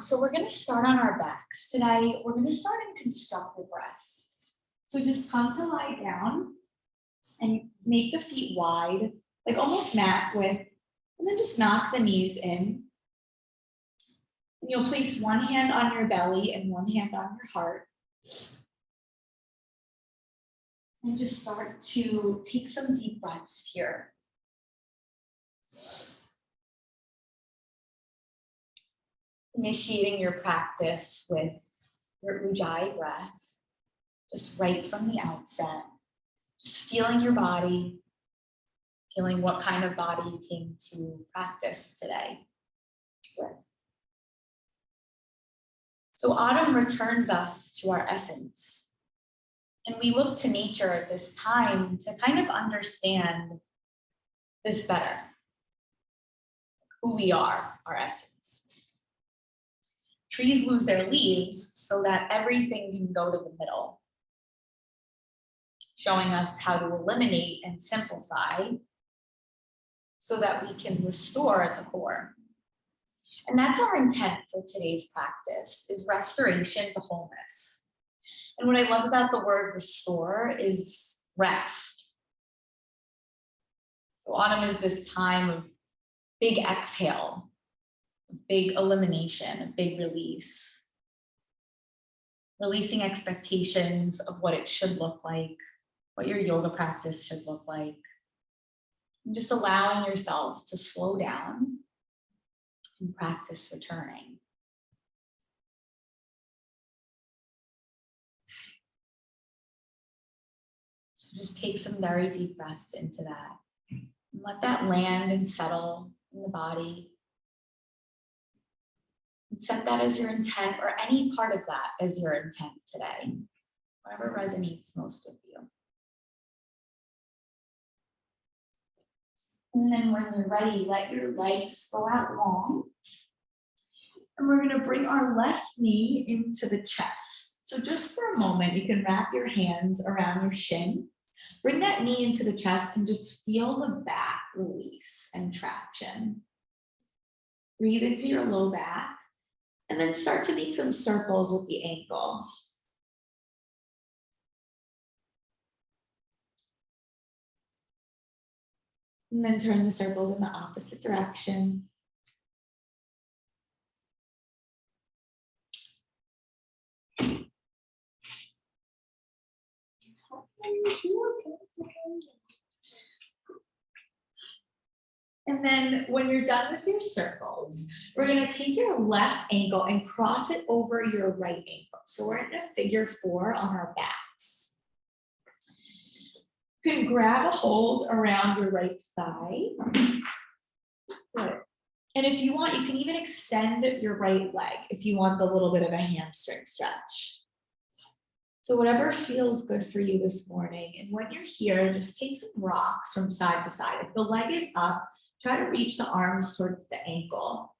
So we're gonna start on our backs. Today, we're gonna start in constructive rest. So just come to lie down and make the feet wide, like almost mat width, and then just knock the knees in. And you'll place one hand on your belly and one hand on your heart. And just start to take some deep breaths here. Initiating your practice with your Ujjayi breath, just right from the outset. Just feeling your body, feeling what kind of body you came to practice today with. So autumn returns us to our essence. And we look to nature at this time to kind of understand this better. Who we are, our essence. Trees lose their leaves so that everything can go to the middle, showing us how to eliminate and simplify so that we can restore at the core. And that's our intent for today's practice, is restoration to wholeness. And what I love about the word restore is rest. So autumn is this time of big exhale, big elimination, a big release. Releasing expectations of what it should look like, what your yoga practice should look like. And just allowing yourself to slow down and practice returning. So just take some very deep breaths into that. And let that land and settle in the body. And set that as your intent, or any part of that as your intent today, whatever resonates most with you. And then when you're ready, let your legs go out long. And we're gonna bring our left knee into the chest. So just for a moment, you can wrap your hands around your shin. Bring that knee into the chest and just feel the back release and traction. Breathe into your low back. And then start to make some circles with the ankle. And then turn the circles in the opposite direction. And then when you're done with your circles, we're going to take your left ankle and cross it over your right ankle. So we're in a figure 4 on our backs. You can grab a hold around your right thigh. Good. And if you want, you can even extend your right leg if you want the little bit of a hamstring stretch. So whatever feels good for you this morning. And when you're here, just take some rocks from side to side. If the leg is up, try to reach the arms towards the ankle.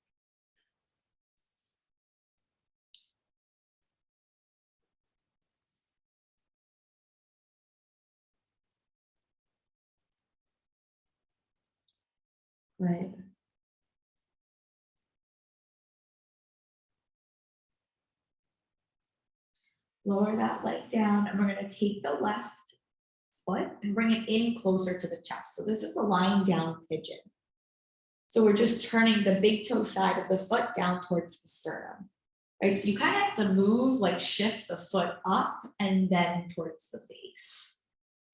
Right. Lower that leg down, and we're going to take the left foot and bring it in closer to the chest. So this is a lying down pigeon. So we're just turning the big toe side of the foot down towards the sternum, right? So you kind of have to move, like shift the foot up and then towards the face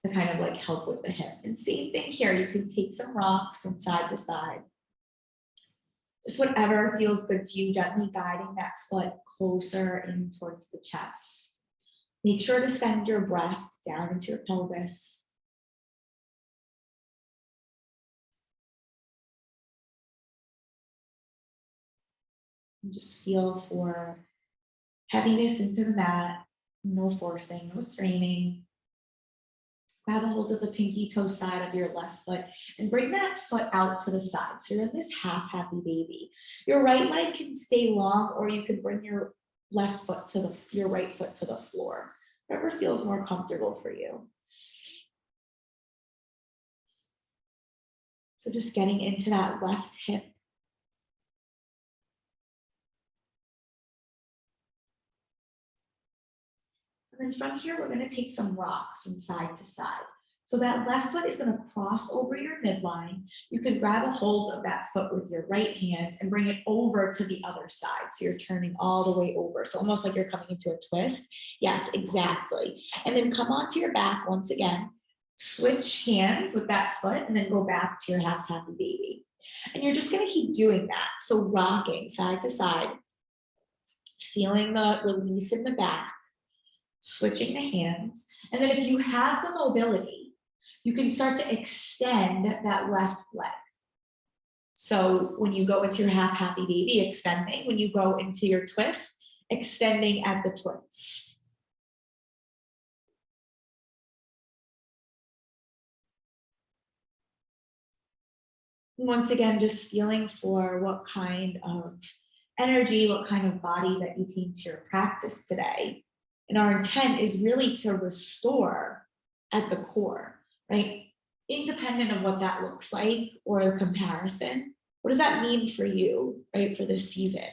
to kind of like help with the hip. And same thing here, you can take some rocks from side to side. Just whatever feels good to you, gently guiding that foot closer in towards the chest. Make sure to send your breath down into your pelvis. And just feel for heaviness into the mat, no forcing, no straining. Grab a hold of the pinky toe side of your left foot and bring that foot out to the side. So you're in this half happy baby. Your right leg can stay long, or you can bring your left foot to your right foot to the floor. Whatever feels more comfortable for you. So just getting into that left hip. And then from here, we're gonna take some rocks from side to side. So that left foot is gonna cross over your midline. You can grab a hold of that foot with your right hand and bring it over to the other side. So you're turning all the way over. So almost like you're coming into a twist. Yes, exactly. And then come onto your back once again. Switch hands with that foot and then go back to your half happy baby. And you're just gonna keep doing that. So rocking side to side, feeling the release in the back, switching the hands. And then if you have the mobility, you can start to extend that left leg. So when you go into your half happy baby, extending. When you go into your twist, extending at the twist. Once again, just feeling for what kind of energy, what kind of body that you came to your practice today. And our intent is really to restore at the core, right? Independent of what that looks like or a comparison, what does that mean for you, right, for this season?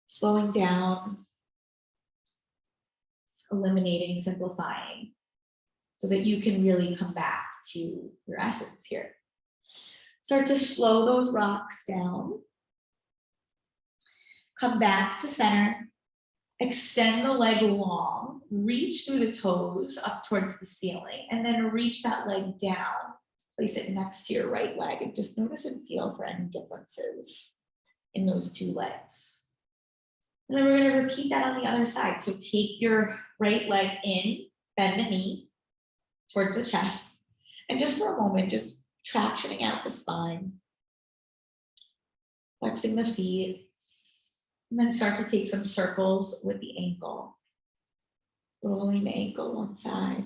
Slowing down, eliminating, simplifying, so that you can really come back to your essence here. Start to slow those rocks down. Come back to center. Extend the leg long, reach through the toes up towards the ceiling, and then reach that leg down. Place it next to your right leg and just notice and feel for any differences in those two legs. And then we're going to repeat that on the other side. So take your right leg in, bend the knee towards the chest, and just for a moment, just tractioning out the spine, flexing the feet. And then start to take some circles with the ankle. Rolling the ankle one side.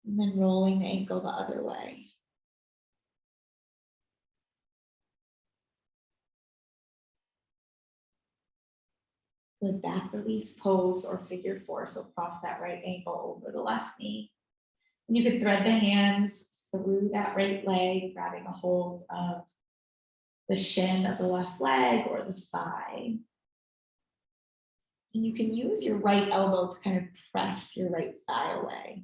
And then rolling the ankle the other way. Good back release pose or figure four. So cross that right ankle over the left knee. And you could thread the hands through that right leg, grabbing a hold of the shin of the left leg or the thigh. And you can use your right elbow to kind of press your right thigh away.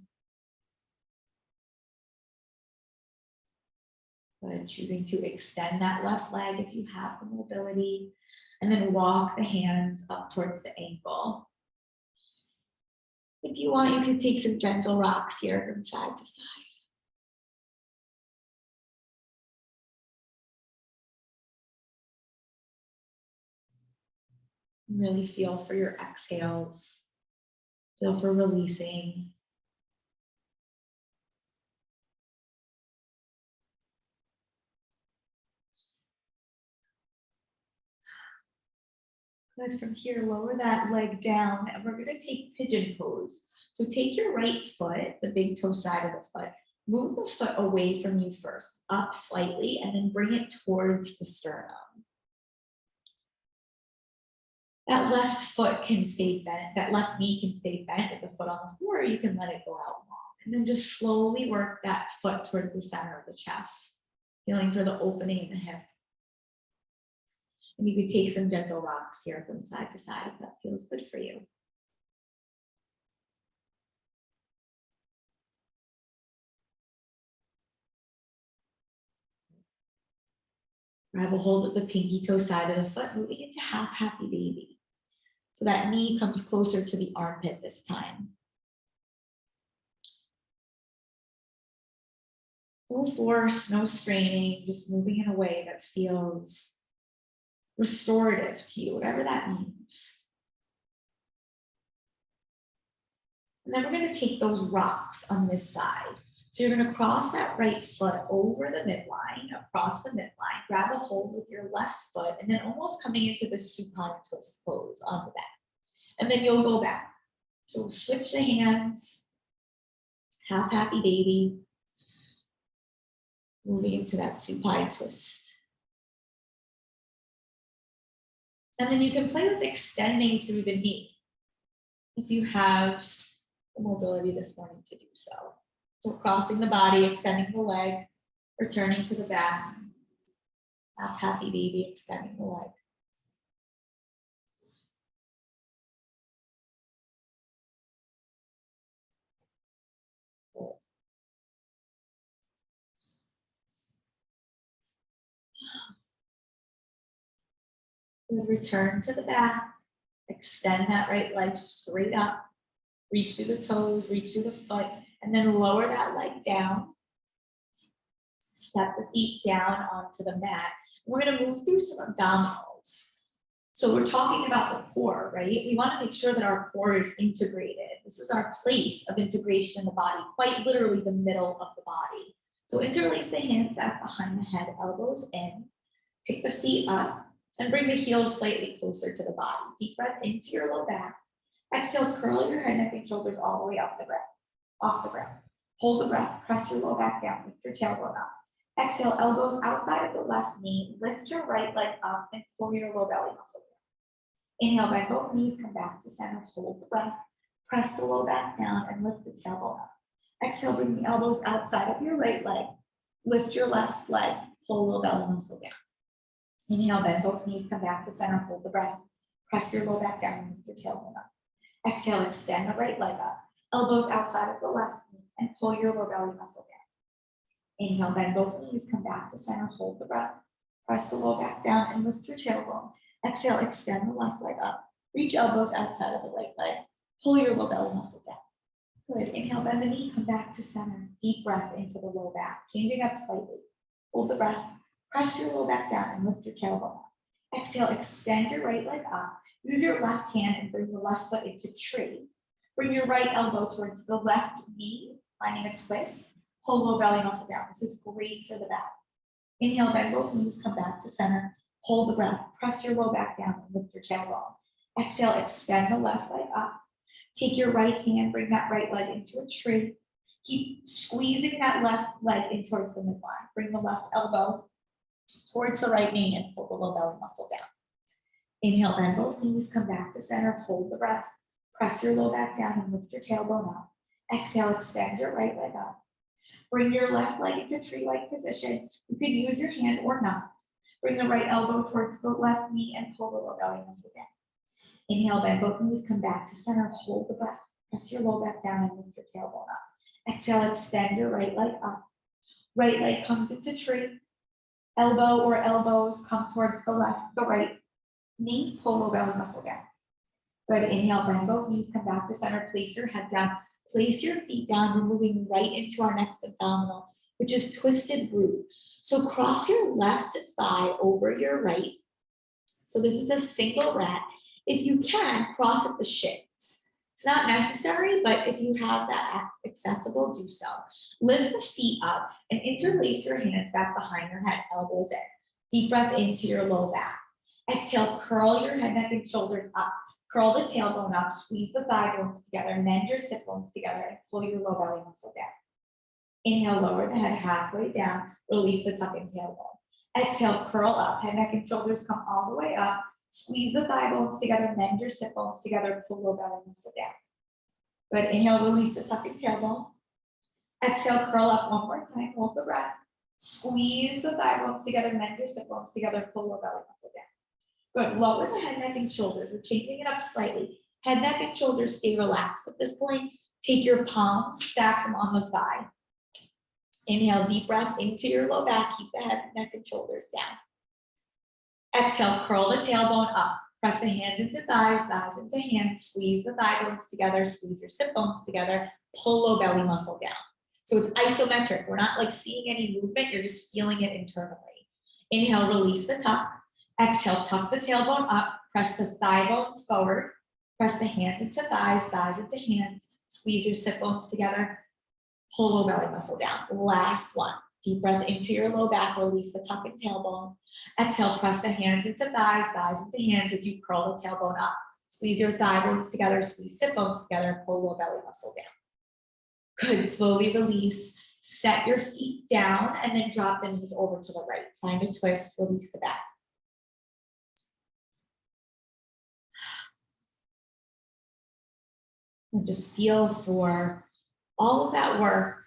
But choosing to extend that left leg if you have the mobility, and then walk the hands up towards the ankle. If you want, you can take some gentle rocks here from side to side. Really feel for your exhales. Feel for releasing. Good. From here, lower that leg down, and we're going to take pigeon pose. So take your right foot, the big toe side of the foot, move the foot away from you first, up slightly, and then bring it towards the sternum. That left foot can stay bent, that left knee can stay bent with the foot on the floor, or you can let it go out long. And then just slowly work that foot towards the center of the chest, feeling for the opening in the hip. And you can take some gentle rocks here from side to side if that feels good for you. Grab a hold of the pinky toe side of the foot, moving into half happy baby. So that knee comes closer to the armpit this time. No force, no straining, just moving in a way that feels restorative to you, whatever that means. And then we're going to take those rocks on this side. So you're going to cross that right foot over the midline, across the midline, grab a hold with your left foot, and then almost coming into the supine twist pose on the back. And then you'll go back. So switch the hands, half happy baby, moving into that supine twist. And then you can play with extending through the knee if you have the mobility this morning to do so. So crossing the body, extending the leg, returning to the back, half happy baby, extending the leg. Good. Return to the back. Extend that right leg straight up. Reach through the toes, reach through the foot, and then lower that leg down. Step the feet down onto the mat. We're going to move through some abdominals. So we're talking about the core, right? We want to make sure that our core is integrated. This is our place of integration in the body, quite literally the middle of the body. So interlace the hands back behind the head, elbows in. Pick the feet up and bring the heels slightly closer to the body. Deep breath into your low back. Exhale, curl your head, neck, and shoulders all the way up the ground, off the ground. Hold the breath, press your low back down, lift your tailbone up. Exhale, elbows outside of the left knee, lift your right leg up and pull your low belly muscle down. Inhale, bend both knees, come back to center, hold the breath, press the low back down and lift the tailbone up. Exhale, bring the elbows outside of your right leg, lift your left leg, pull low belly muscle down. Inhale, bend both knees, come back to center, hold the breath, press your low back down and lift your tailbone up. Exhale, extend the right leg up, elbows outside of the left knee and pull your low belly muscle down. Inhale, bend both knees, come back to center, hold the breath, press the low back down and lift your tailbone. Exhale, extend the left leg up, reach elbows outside of the right leg, pull your low belly muscle down. Good, inhale, bend the knee, come back to center, deep breath into the low back, changing up slightly. Hold the breath, press your low back down and lift your tailbone up. Exhale, extend your right leg up, use your left hand and bring the left foot into tree. Bring your right elbow towards the left knee, finding a twist. Pull low belly muscle down. This is great for the back. Inhale, bend both knees, come back to center. Hold the breath, press your low back down and lift your tailbone. Exhale, extend the left leg up. Take your right hand, bring that right leg into a tree. Keep squeezing that left leg in towards the midline. Bring the left elbow towards the right knee and pull the low belly muscle down. Inhale, bend both knees, come back to center, hold the breath. Press your low back down and lift your tailbone up. Exhale, extend your right leg up. Bring your left leg into tree-like position. You can use your hand or not. Bring the right elbow towards the left knee and pull the low belly muscle down. Inhale, bend both knees, come back to center, hold the breath. Press your low back down and lift your tailbone up. Exhale, extend your right leg up. Right leg comes into tree. Elbow or elbows come towards the right knee, pull low belly muscle down. Good, inhale, bend both knees, come back to center, place your head down. Place your feet down. We're moving right into our next abdominal, which is twisted root. So cross your left thigh over your right. So this is a single rat. If you can, cross at the shins. It's not necessary, but if you have that accessible, do so. Lift the feet up and interlace your hands back behind your head, elbows in. Deep breath into your low back. Exhale, curl your head, neck, and shoulders up. Curl the tailbone up, squeeze the thigh bones together, bend your sit bones together, and pull your low belly muscle down. Inhale, lower the head halfway down, release the tuck and tailbone. Exhale, curl up, head, neck, and shoulders come all the way up, squeeze the thigh bones together, bend your sit bones together, pull low belly muscle down. Good, inhale, release the tuck and tailbone. Exhale, curl up one more time, hold the breath. Squeeze the thigh bones together, bend your sit bones together, pull low belly muscle down. Good, lower the head, neck, and shoulders. We're changing it up slightly. Head, neck, and shoulders stay relaxed. At this point, take your palms, stack them on the thigh. Inhale, deep breath into your low back. Keep the head, neck, and shoulders down. Exhale, curl the tailbone up. Press the hands into thighs, thighs into hands. Squeeze the thigh bones together. Squeeze your sit bones together. Pull low belly muscle down. So it's isometric. We're not like seeing any movement. You're just feeling it internally. Inhale, release the tuck. Exhale, tuck the tailbone up, press the thigh bones forward, press the hand into thighs, thighs into hands, squeeze your sit bones together, pull low belly muscle down. Last one, deep breath into your low back, release the tuck and tailbone. Exhale, press the hands into thighs, thighs into hands as you curl the tailbone up. Squeeze your thigh bones together, squeeze sit bones together, pull low belly muscle down. Good, slowly release. Set your feet down and then drop the knees over to the right. Find a twist, release the back. And just feel for all of that work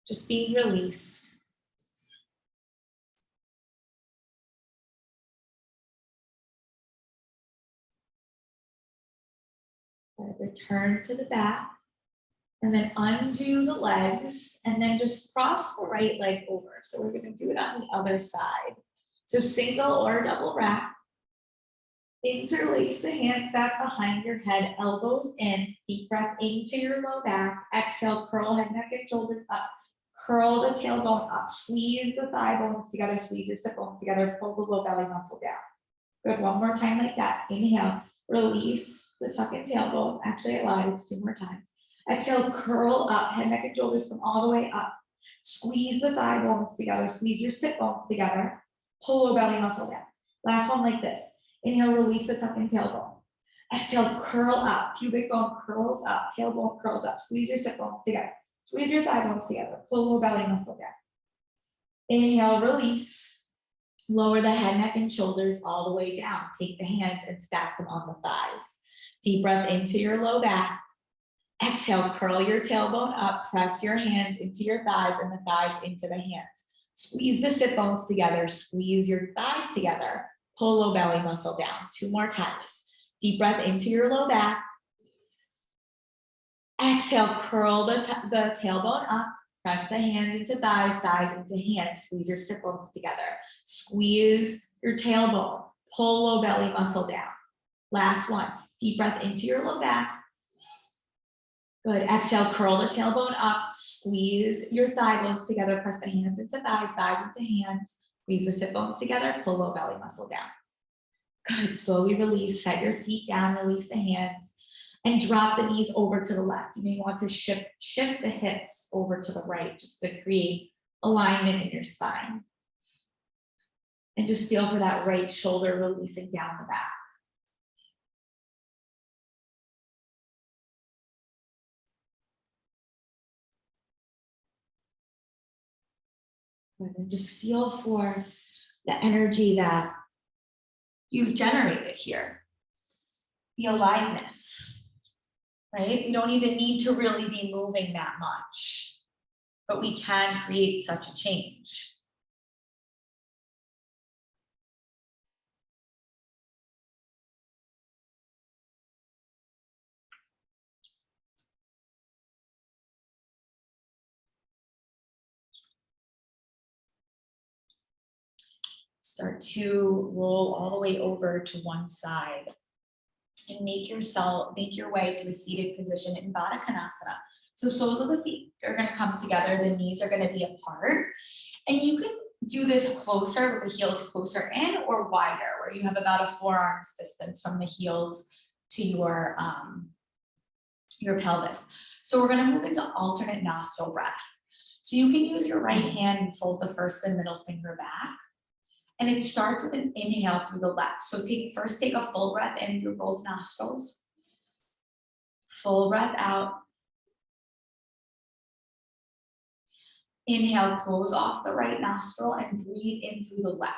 just being released. Return to the back and then undo the legs and then just cross the right leg over. So we're going to do it on the other side. So single or double wrap. Interlace the hands back behind your head, elbows in, deep breath into your low back. Exhale, curl head, neck, and shoulders up. Curl the tailbone up, squeeze the thigh bones together, squeeze your sit bones together, pull the low belly muscle down. Good, one more time like that. Inhale, release the tuck and tailbone. Actually, I lied, it's 2 more times. Exhale, curl up, head, neck, and shoulders come all the way up. Squeeze the thigh bones together, squeeze your sit bones together, pull low belly muscle down. Last one like this. Inhale, release the tuck and tailbone. Exhale, curl up, pubic bone curls up, tailbone curls up, squeeze your sit bones together. Squeeze your thigh bones together, pull low belly muscle down. Inhale, release. Lower the head, neck, and shoulders all the way down. Take the hands and stack them on the thighs. Deep breath into your low back. Exhale, curl your tailbone up, press your hands into your thighs and the thighs into the hands. Squeeze the sit bones together, squeeze your thighs together, pull low belly muscle down. 2 more times. Deep breath into your low back. Exhale, curl the tailbone up, press the hands into thighs, thighs into hands, squeeze your sit bones together, squeeze your tailbone, pull low belly muscle down. Last one, deep breath into your low back. Good, exhale, curl the tailbone up, squeeze your thigh bones together, press the hands into thighs, thighs into hands, squeeze the sit bones together, pull low belly muscle down. Good, slowly release, set your feet down, release the hands. And drop the knees over to the left. You may want to shift the hips over to the right just to create alignment in your spine. And just feel for that right shoulder releasing down the back. And just feel for the energy that you've generated here. The aliveness. Right? We don't even need to really be moving that much, but we can create such a change. Start to roll all the way over to one side. And make your way to a seated position in Baddha Konasana. So soles of the feet are going to come together, the knees are going to be apart. And you can do this closer with the heels closer in or wider, where you have about a forearm's distance from the heels to your pelvis. So we're going to move into alternate nostril breath. So you can use your right hand and fold the first and middle finger back. And it starts with an inhale through the left. So first take a full breath in through both nostrils. Full breath out. Inhale, close off the right nostril and breathe in through the left.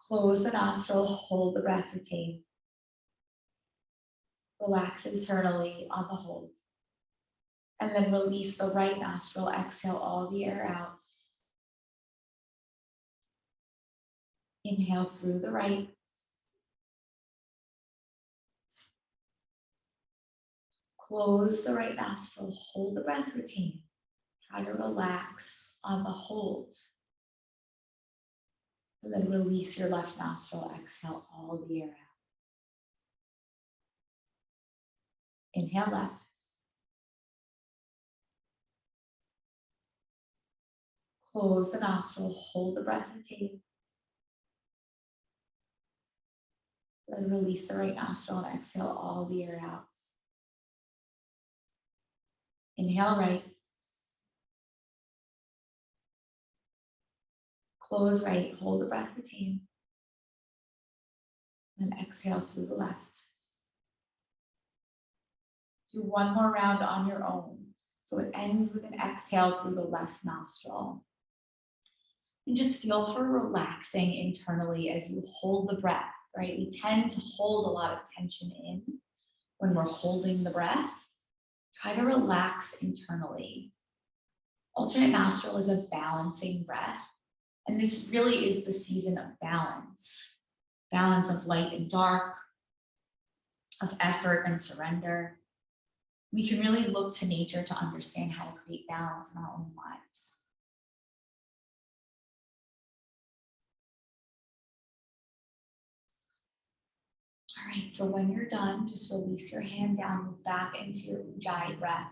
Close the nostril, hold the breath, retain. Relax internally on the hold. And then release the right nostril, exhale all the air out. Inhale through the right. Close the right nostril, hold the breath, retain. Try to relax on the hold. And then release your left nostril, exhale all the air out. Inhale left. Close the nostril, hold the breath, retain. Then release the right nostril and exhale all the air out. Inhale right. Close right, hold the breath, retain. And exhale through the left. Do one more round on your own. So it ends with an exhale through the left nostril. And just feel for relaxing internally as you hold the breath, right? We tend to hold a lot of tension in when we're holding the breath. Try to relax internally. Alternate nostril is a balancing breath. And this really is the season of balance. Balance of light and dark, of effort and surrender. We can really look to nature to understand how to create balance in our own lives. All right, so when you're done, just release your hand down, move back into your Ujjayi breath.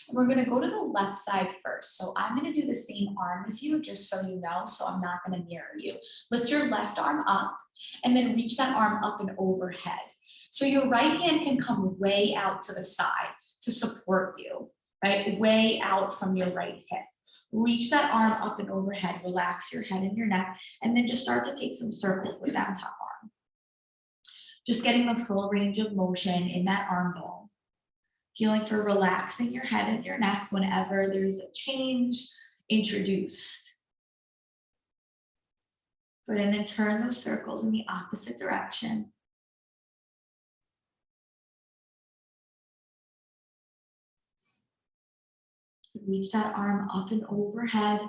And we're gonna go to the left side first. So I'm gonna do the same arm as you, just so you know, so I'm not gonna mirror you. Lift your left arm up and then reach that arm up and overhead. So your right hand can come way out to the side to support you, right? Way out from your right hip. Reach that arm up and overhead, relax your head and your neck, and then just start to take some circles with that top arm. Just getting the full range of motion in that arm bowl. Feeling for relaxing your head and your neck whenever there's a change introduced. Good, and then turn those circles in the opposite direction. Reach that arm up and overhead.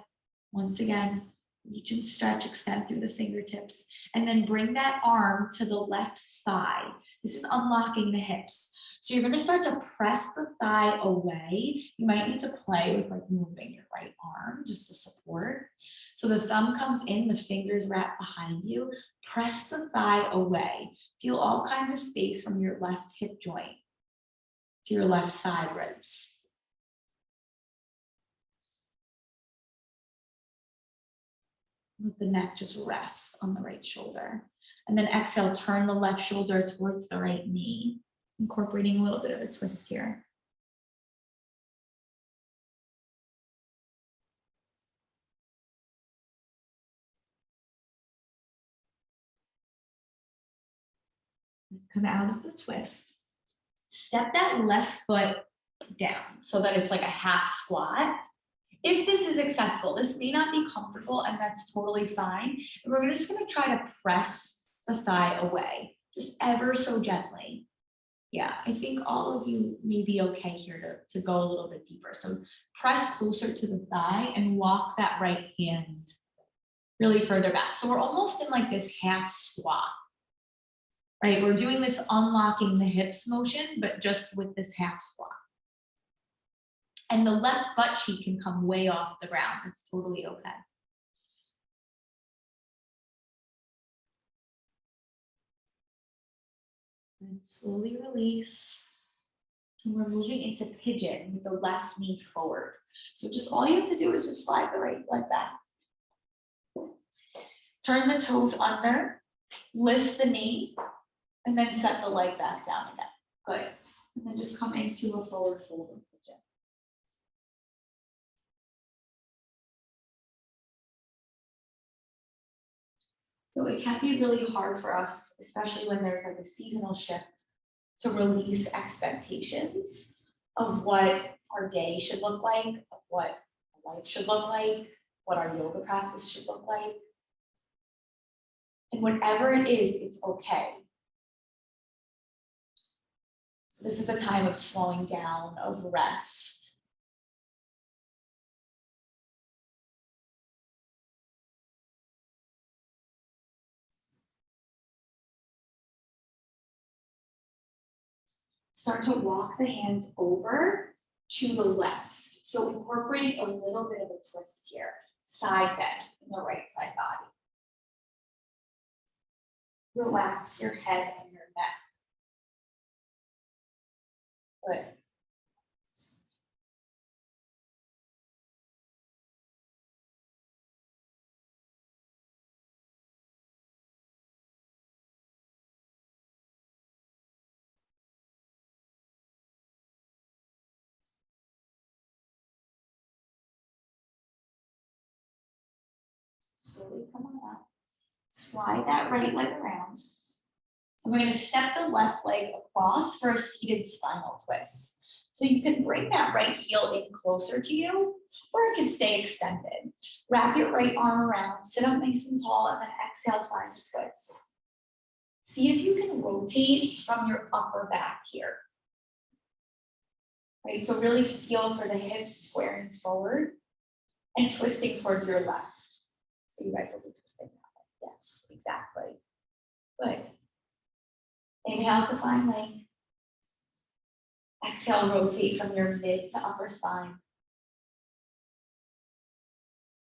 Once again, reach and stretch, extend through the fingertips, and then bring that arm to the left thigh. This is unlocking the hips. So you're gonna start to press the thigh away. You might need to play with like moving your right arm just to support. So the thumb comes in, the fingers wrap behind you. Press the thigh away. Feel all kinds of space from your left hip joint to your left side ribs. Let the neck just rest on the right shoulder. And then exhale, turn the left shoulder towards the right knee, incorporating a little bit of a twist here. Come out of the twist. Step that left foot down so that it's like a half squat. If this is accessible, this may not be comfortable and that's totally fine. And we're just gonna try to press the thigh away, just ever so gently. Yeah, I think all of you may be okay here to go a little bit deeper. So press closer to the thigh and walk that right hand really further back. So we're almost in like this half squat, right? We're doing this unlocking the hips motion, but just with this half squat. And the left butt cheek can come way off the ground. It's totally okay. And slowly release. And we're moving into pigeon with the left knee forward. So just all you have to do is just slide the right leg back. Turn the toes under, lift the knee, and then set the leg back down again. Good. And then just come into a forward fold of pigeon. So it can be really hard for us, especially when there's like a seasonal shift, to release expectations of what our day should look like, of what life should look like, what our yoga practice should look like. And whatever it is, it's okay. So this is a time of slowing down, of rest. Start to walk the hands over to the left. So incorporating a little bit of a twist here. Side bend in the right side body. Relax your head and your neck. Good. Slowly come on up. Slide that right leg around. And we're going to step the left leg across for a seated spinal twist. So you can bring that right heel in closer to you, or it can stay extended. Wrap your right arm around, sit up nice and tall, and then exhale, find the twist. See if you can rotate from your upper back here. Right, so really feel for the hips squaring forward and twisting towards your left. So you guys will be twisting that way. Yes, exactly. Good. Inhale to find length. Exhale, rotate from your mid to upper spine.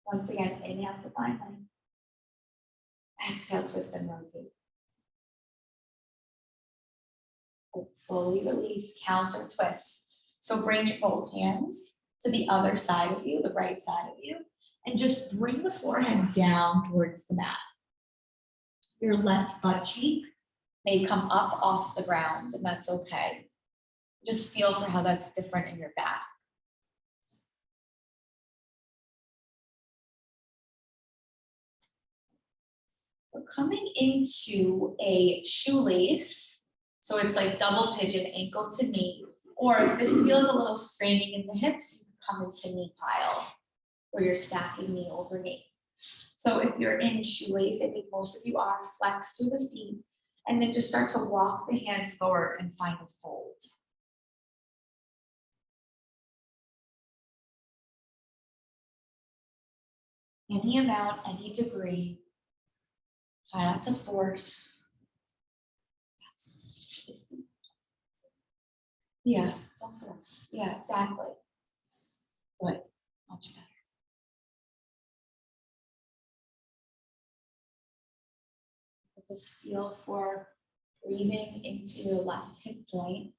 Once again, inhale to find length. Exhale, twist and rotate. Slowly release, counter twist. So bring your both hands to the other side of you, the right side of you, and just bring the forehead down towards the mat. Your left butt cheek may come up off the ground, and that's okay. Just feel for how that's different in your back. We're coming into a shoelace. So it's like double pigeon, ankle to knee. Or if this feels a little straining in the hips, you can come into knee pile, where you're stacking knee over knee. So if you're in shoelace, I think most of you are, flex through the feet, and then just start to walk the hands forward and find a fold. Any amount, any degree. Try not to force. Yes. Yeah, don't force. Yeah, exactly. Good, much better. Just feel for breathing into your left hip joint.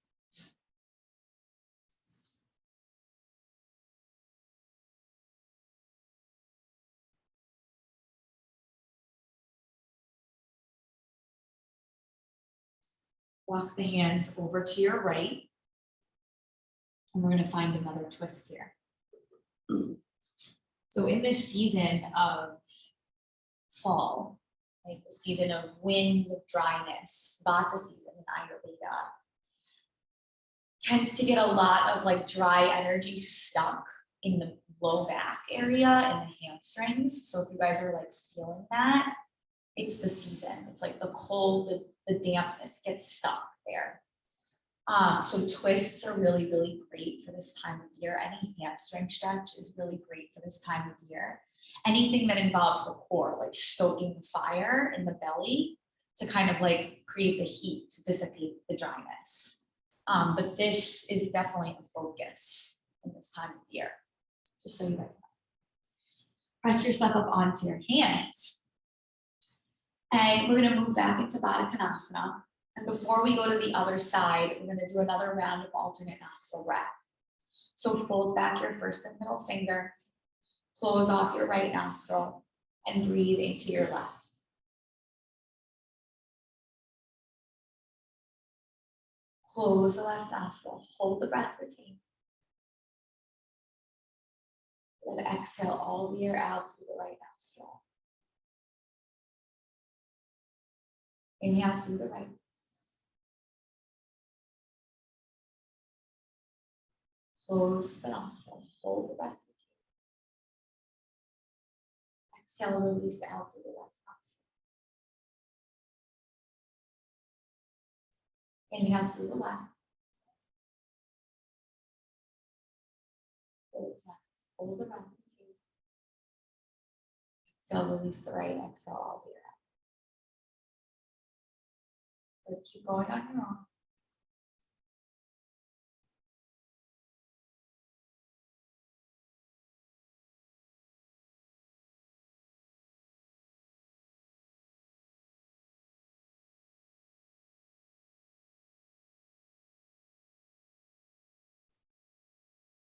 Walk the hands over to your right. And we're going to find another twist here. So in this season of fall, like the season of wind, of dryness, Vata season in Ayurveda, tends to get a lot of like dry energy stuck in the low back area and the hamstrings. So if you guys are like feeling that, it's the season. It's like the cold, the dampness gets stuck there. So twists are really, really great for this time of year. Any hamstring stretch is really great for this time of year. Anything that involves the core, like stoking the fire in the belly to kind of like create the heat to dissipate the dryness. But this is definitely a focus in this time of year, just so you guys know. Press yourself up onto your hands. And we're gonna move back into Baddha Konasana. And before we go to the other side, we're gonna do another round of alternate nostril breath. So fold back your first and middle finger, close off your right nostril, and breathe into your left. Close the left nostril, hold the breath, retain. Then exhale all the air out through the right nostril. Inhale through the right. Close the nostril, hold the breath. Exhale, release out through the left nostril. Inhale through the left. Close left, hold the breath. Exhale, release the right, exhale all the air out. Good, keep going on your own.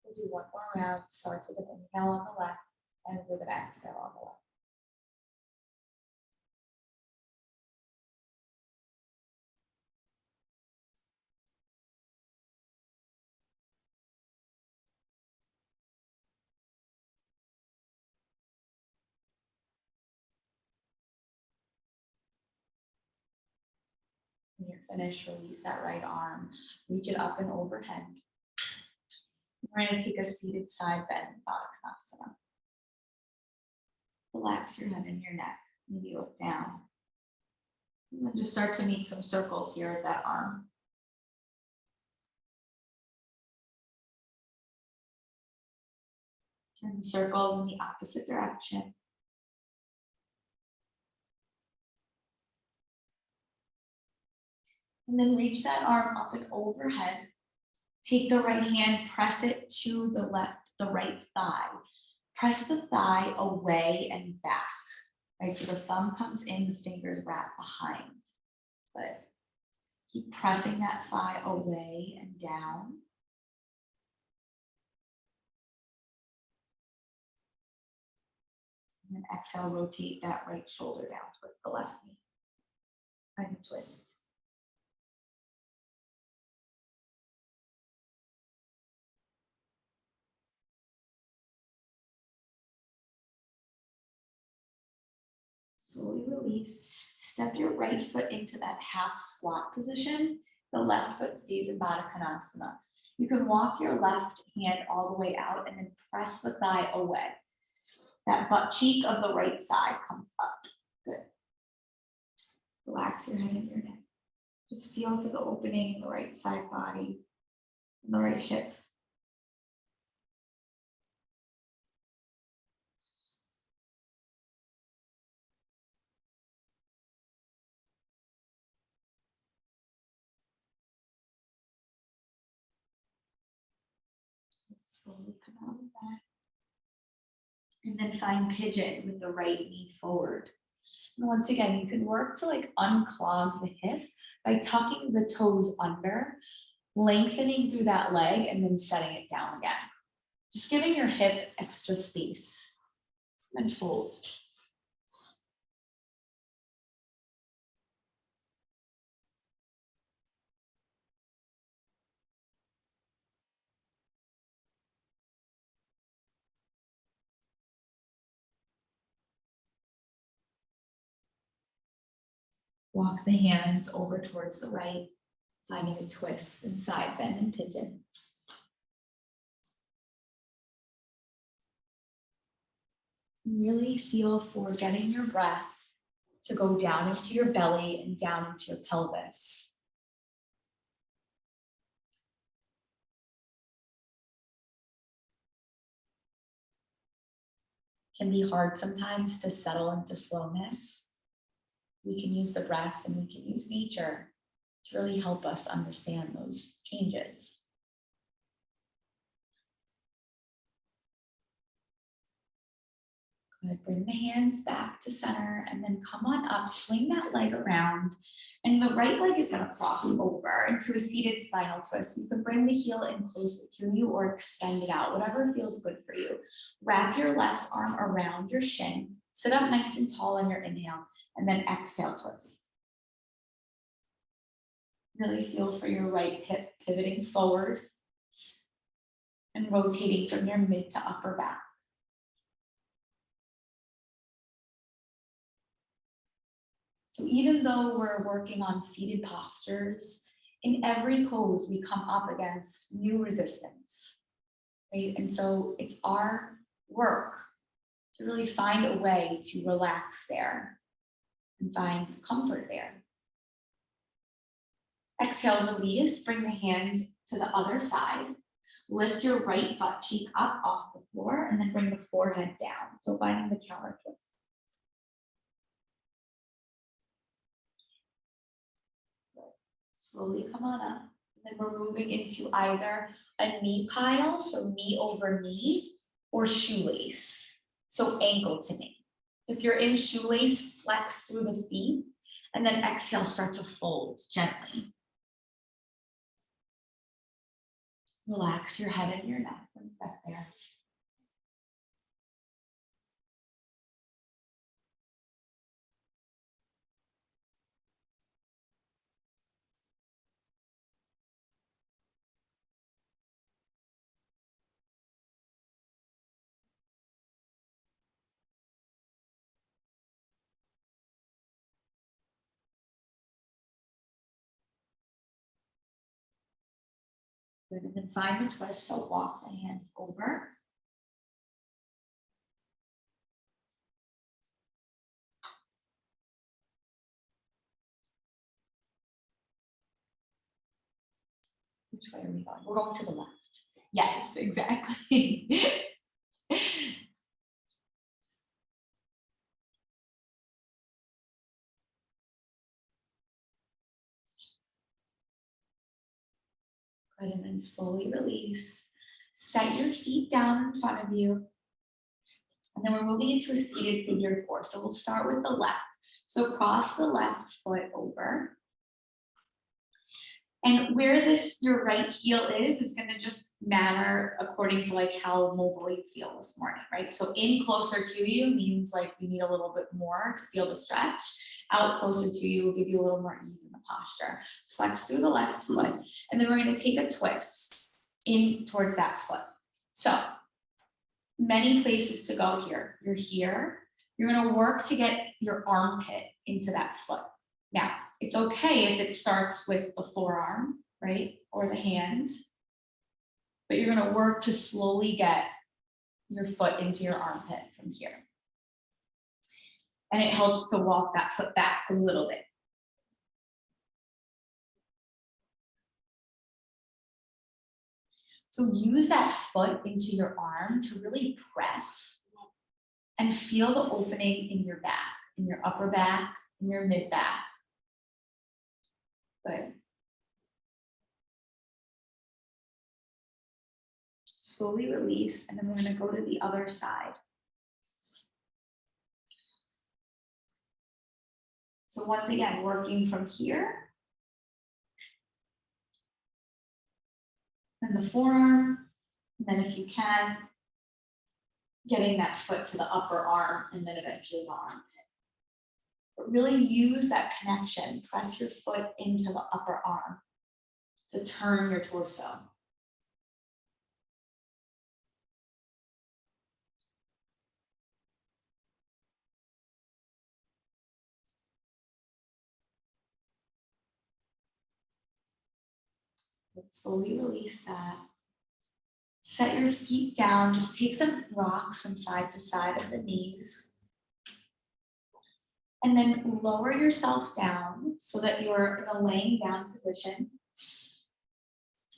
We'll do one more round. Starts with an inhale on the left and with an exhale on the left. When you're finished, release that right arm, reach it up and overhead. We're going to take a seated side bend in Baddha Konasana. Relax your head and your neck. Maybe look down. And then just start to make some circles here at that arm. Turn the circles in the opposite direction. And then reach that arm up and overhead. Take the right hand, press it to the left, the right thigh. Press the thigh away and back, right? So the thumb comes in, the fingers wrap behind. Good. Keep pressing that thigh away and down. And then exhale, rotate that right shoulder down towards the left knee. And twist. Slowly release. Step your right foot into that half squat position. The left foot stays in Baddha Konasana. You can walk your left hand all the way out and then press the thigh away. That butt cheek of the right side comes up. Good. Relax your head and your neck. Just feel for the opening in the right side body, and the right hip. Slowly come out of that. And then find pigeon with the right knee forward. And once again, you can work to like unclog the hip by tucking the toes under, lengthening through that leg, and then setting it down again. Just giving your hip extra space. And fold. Walk the hands over towards the right, finding a twist and side bend and pigeon. Really feel for getting your breath to go down into your belly and down into your pelvis. It can be hard sometimes to settle into slowness. We can use the breath and we can use nature to really help us understand those changes. Good. Bring the hands back to center and then come on up, swing that leg around, and the right leg is going to cross over into a seated spinal twist. You can bring the heel in closer to you or extend it out, whatever feels good for you. Wrap your left arm around your shin, sit up nice and tall on your inhale, and then exhale, twist. Really feel for your right hip pivoting forward and rotating from your mid to upper back. So even though we're working on seated postures, in every pose, we come up against new resistance, right? And so it's our work to really find a way to relax there and find comfort there. Exhale, release, bring the hands to the other side. Lift your right butt cheek up off the floor and then bring the forehead down. So finding the counter twist. Slowly come on up. And then we're moving into either a knee pile, so knee over knee, or shoelace, so ankle to knee. If you're in shoelace, flex through the feet, and then exhale, start to fold gently. Relax your head and your neck. Bring it back there. Good, and then find the twist, so walk the hands over. Which way are we going? We're going to the left. Yes, exactly. Good, and then slowly release. Set your feet down in front of you. And then we're moving into a seated figure four. So we'll start with the left. So cross the left foot over. And where your right heel is gonna just matter according to like how mobile you feel this morning, right? So in closer to you means like you need a little bit more to feel the stretch. Out closer to you will give you a little more ease in the posture. Flex through the left foot, and then we're gonna take a twist in towards that foot. So many places to go here. You're here, you're gonna work to get your armpit into that foot. Now, it's okay if it starts with the forearm, right? Or the hand, but you're gonna work to slowly get your foot into your armpit from here. And it helps to walk that foot back a little bit. So use that foot into your arm to really press and feel the opening in your back, in your upper back, in your mid back. Good. Slowly release, and then we're going to go to the other side. So once again, working from here. And the forearm, and then if you can, getting that foot to the upper arm and then eventually the armpit. But really use that connection. Press your foot into the upper arm to turn your torso. Slowly release that. Set your feet down. Just take some rocks from side to side of the knees. And then lower yourself down so that you're in a laying down position.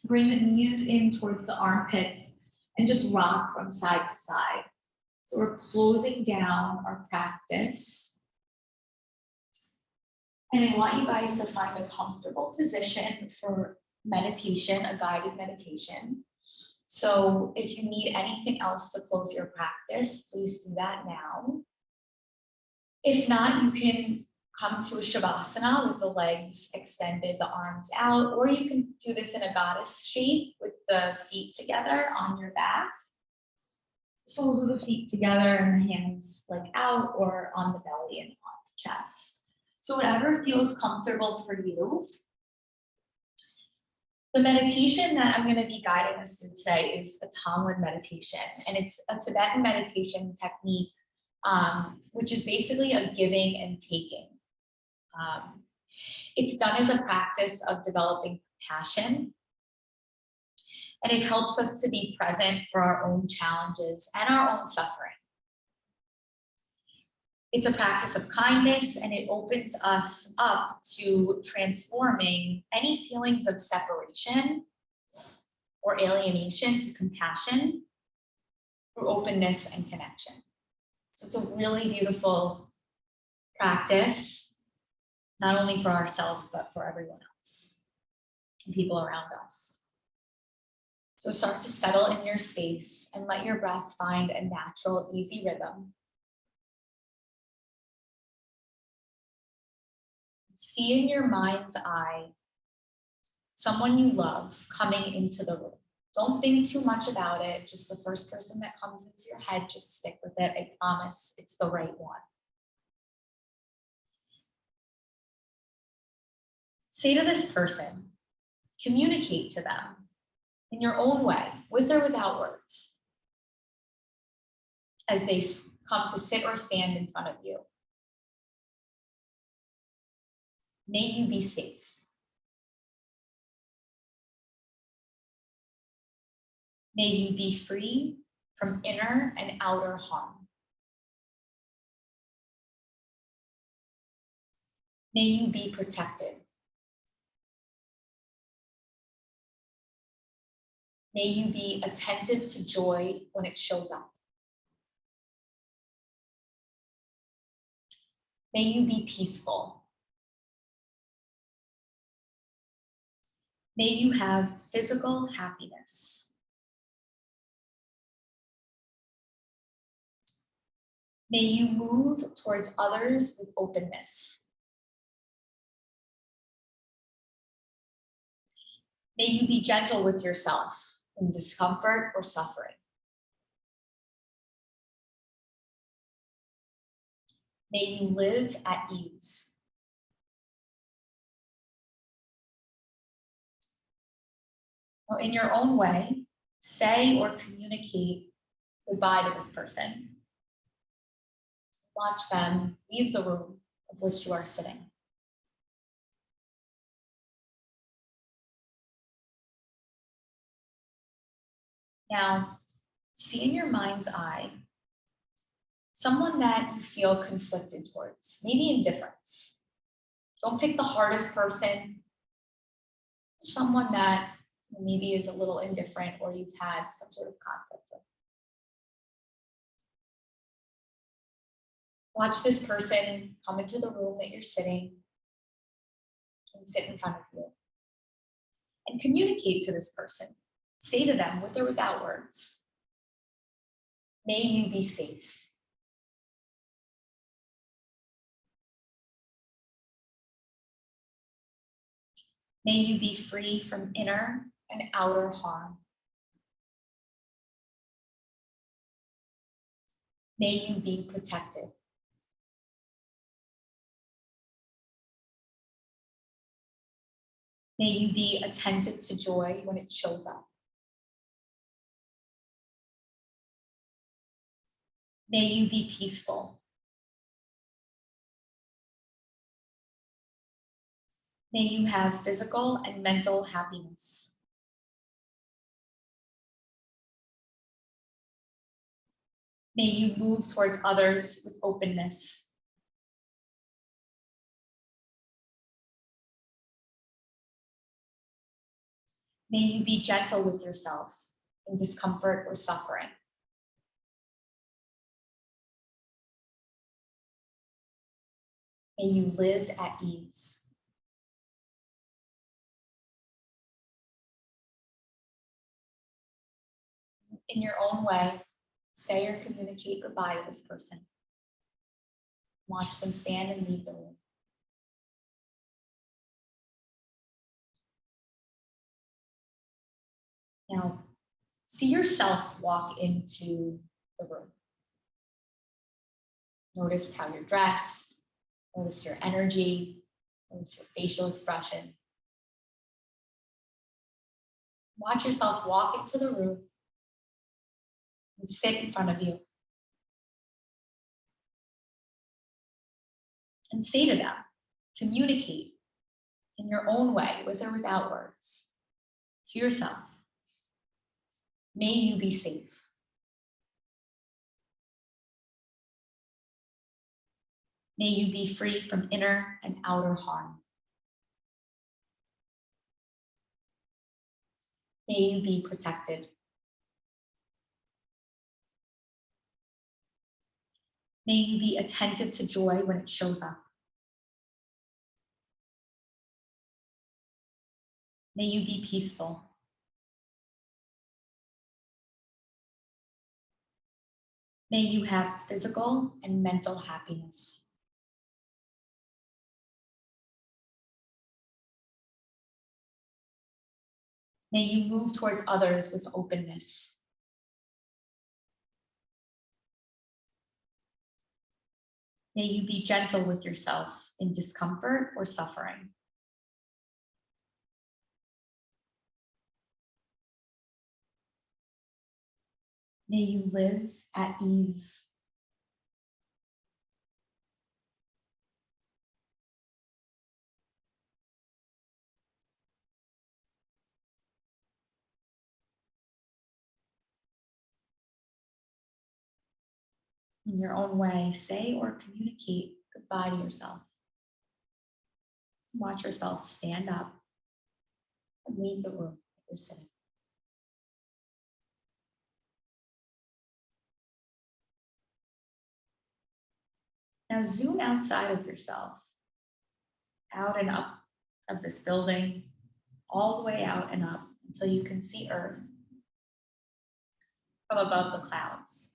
Bring the knees in towards the armpits and just rock from side to side. So we're closing down our practice. And I want you guys to find a comfortable position for meditation, a guided meditation. So if you need anything else to close your practice, please do that now. If not, you can come to a Shavasana with the legs extended, the arms out, or you can do this in a goddess shape with the feet together on your back. Soles of the feet together and the hands like out or on the belly and on the chest. So whatever feels comfortable for you. The meditation that I'm going to be guiding us through today is a Tonglen meditation, and it's a Tibetan meditation technique, which is basically a giving and taking. It's done as a practice of developing compassion, and it helps us to be present for our own challenges and our own suffering. It's a practice of kindness, and it opens us up to transforming any feelings of separation or alienation to compassion through openness and connection. So it's a really beautiful practice, not only for ourselves, but for everyone else and people around us. So start to settle in your space and let your breath find a natural, easy rhythm. See in your mind's eye someone you love coming into the room. Don't think too much about it. Just the first person that comes into your head, just stick with it. I promise it's the right one. Say to this person, communicate to them in your own way, with or without words, as they come to sit or stand in front of you. May you be safe. May you be free from inner and outer harm. May you be protected. May you be attentive to joy when it shows up. May you be peaceful. May you have physical happiness. May you move towards others with openness. May you be gentle with yourself in discomfort or suffering. May you live at ease. Now, in your own way, say or communicate goodbye to this person. Watch them leave the room of which you are sitting. Now, see in your mind's eye someone that you feel conflicted towards, maybe indifference. Don't pick the hardest person, someone that maybe is a little indifferent or you've had some sort of conflict with. Watch this person come into the room that you're sitting and sit in front of you and communicate to this person. Say to them with or without words, may you be safe. May you be free from inner and outer harm. May you be protected. May you be attentive to joy when it shows up. May you be peaceful. May you have physical and mental happiness. May you move towards others with openness. May you be gentle with yourself in discomfort or suffering. May you live at ease. In your own way, say or communicate goodbye to this person. Watch them stand and leave the room. Now, see yourself walk into the room. Notice how you're dressed. Notice your energy. Notice your facial expression. Watch yourself walk into the room and sit in front of you. And say to them, communicate in your own way, with or without words, to yourself. May you be safe. May you be free from inner and outer harm. May you be protected. May you be attentive to joy when it shows up. May you be peaceful. May you have physical and mental happiness. May you move towards others with openness. May you be gentle with yourself in discomfort or suffering. May you live at ease. In your own way, say or communicate goodbye to yourself. Watch yourself stand up and leave the room that you're sitting. Now zoom outside of yourself, out and up of this building, all the way out and up until you can see Earth from above the clouds.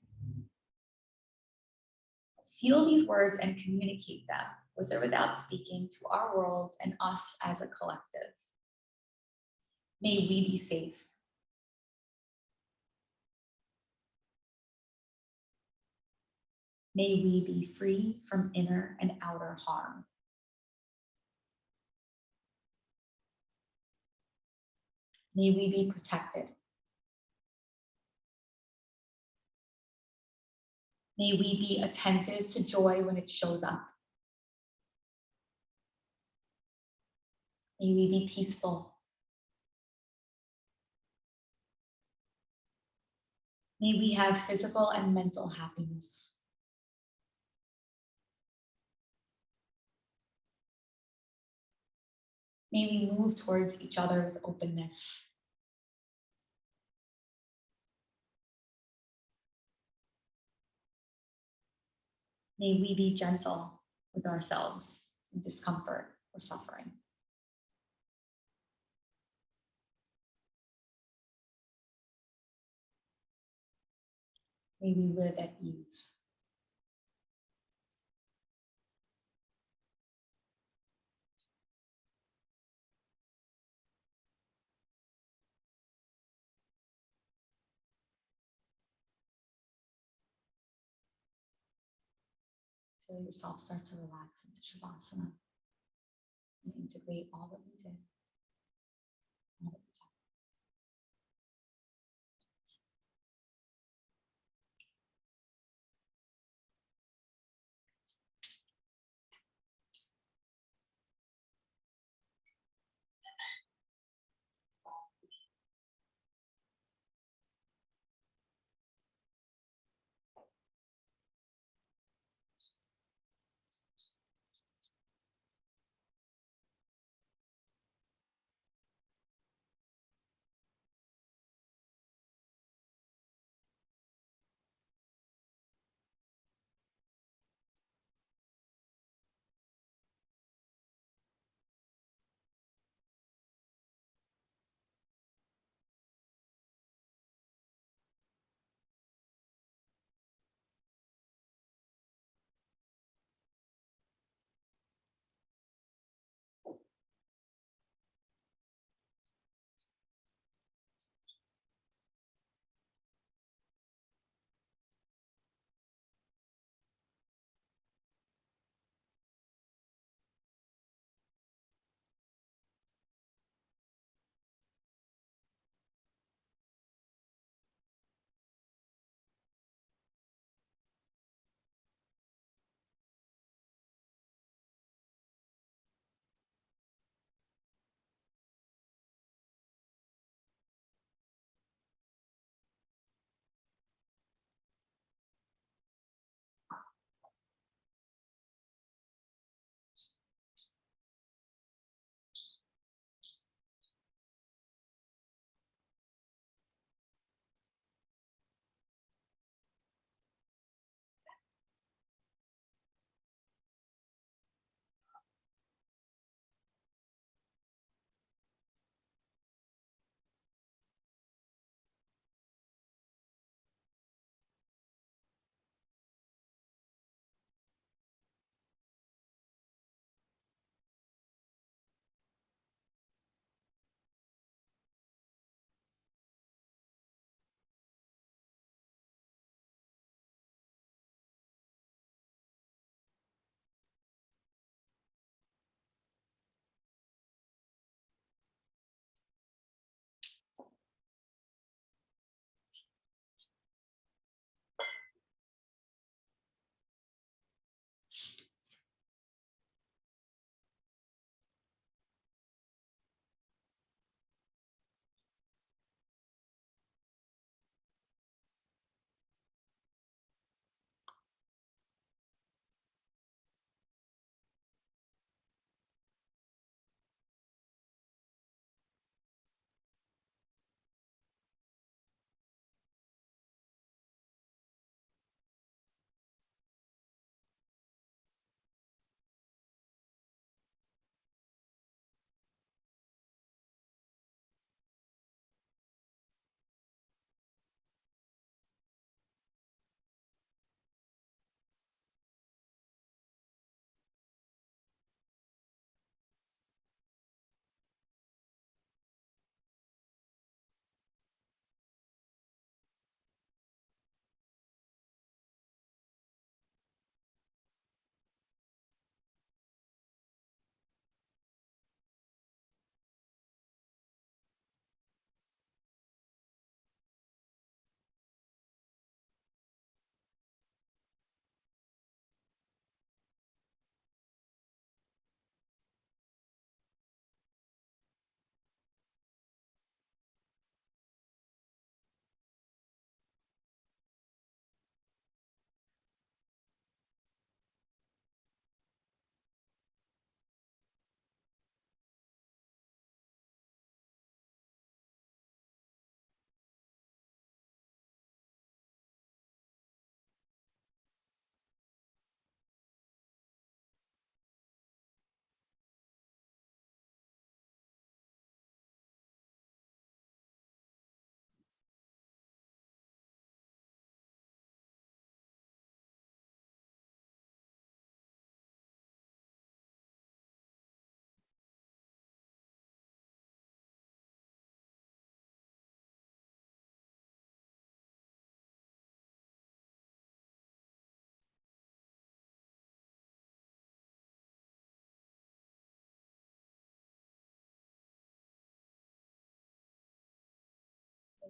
Feel these words and communicate them, with or without speaking, to our world and us as a collective. May we be safe. May we be free from inner and outer harm. May we be protected. May we be attentive to joy when it shows up. May we be peaceful. May we have physical and mental happiness. May we move towards each other with openness. May we be gentle with ourselves in discomfort or suffering. May we live at ease. Feel yourself start to relax into Shavasana and integrate all that we did. All that we talked.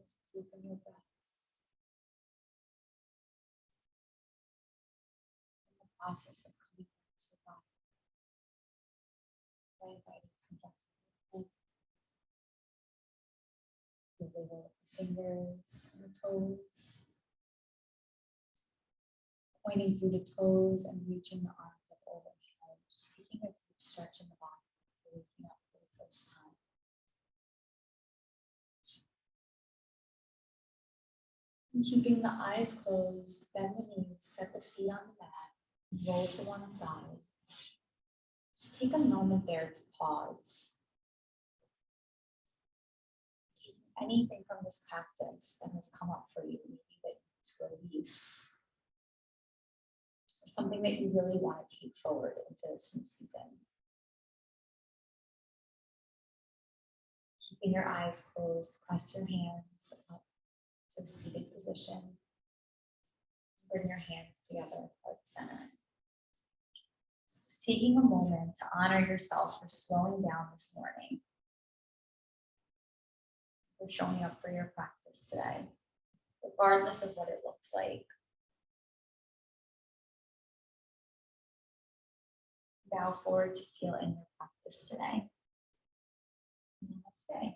to deepen your breath. In the process of coming back to your body, by inviting some gentle movement. You wiggle the fingers and the toes, pointing through the toes and reaching the arms up overhead, just taking a deep stretch in the body for waking up for the first time. And keeping the eyes closed, bend the knees, set the feet on the mat, roll to one side. Just take a moment there to pause. Take anything from this practice that has come up for you, maybe that you need to release, or something that you really want to take forward into this new season. Keeping your eyes closed, press your hands up to a seated position. Bring your hands together, heart center. Just taking a moment to honor yourself for slowing down this morning, for showing up for your practice today, regardless of what it looks like. Bow forward to seal in your practice today. Namaste.